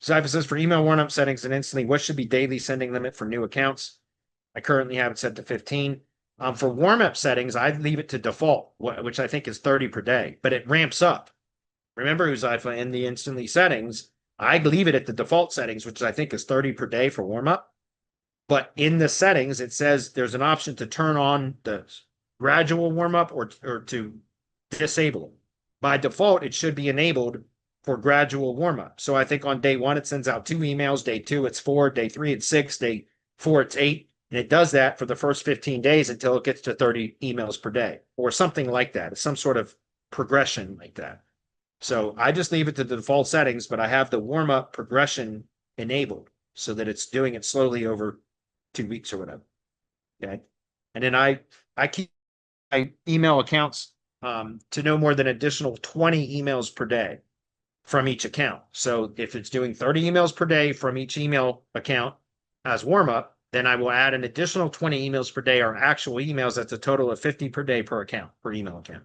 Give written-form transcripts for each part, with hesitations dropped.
Cypher says for email warm-up settings and instantly, what should be daily sending limit for new accounts? I currently have it set to 15. For warm-up settings, I'd leave it to default, which I think is 30 per day, but it ramps up. Remember, Uzaifa, in the instantly settings, I'd leave it at the default settings, which I think is 30 per day for warm-up. But in the settings, it says there's an option to turn on the gradual warm-up or to disable it. By default, it should be enabled for gradual warm-up. So I think on day 1, it sends out 2 emails. Day 2, it's 4. Day 3, it's 6. Day 4, it's 8. And it does that for the first 15 days until it gets to 30 emails per day or something like that. It's some sort of progression like that. So I just leave it to the default settings, but I have the warm-up progression enabled so that it's doing it slowly over 2 weeks or whatever. Okay. And then I keep my email accounts to no more than additional 20 emails per day from each account. So if it's doing 30 emails per day from each email account as warm-up, then I will add an additional 20 emails per day or actual emails. That's a total of 50 per day per account, per email account.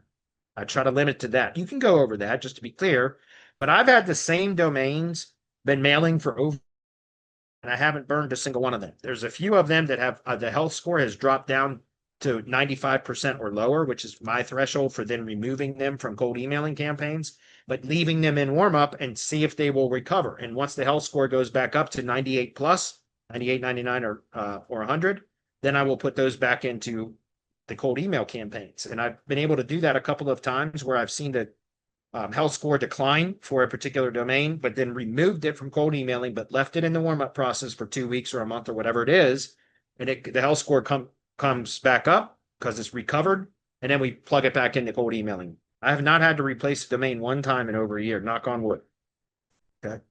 I try to limit to that. You can go over that just to be clear, but I've had the same domains been mailing for over, and I haven't burned a single one of them. There's a few of them that have the health score has dropped down to 95% or lower, which is my threshold for then removing them from cold emailing campaigns, but leaving them in warm up and see if they will recover. And once the health score goes back up to 98 plus, 98, 99, or 100, then I will put those back into the cold email campaigns. And I've been able to do that a couple of times where I've seen the health score decline for a particular domain, but then removed it from cold emailing, but left it in the warm up process for 2 weeks or a month or whatever it is. And the health score comes back up because it's recovered. And then we plug it back into cold emailing. I have not had to replace a domain one time in over a year, knock on wood. Okay.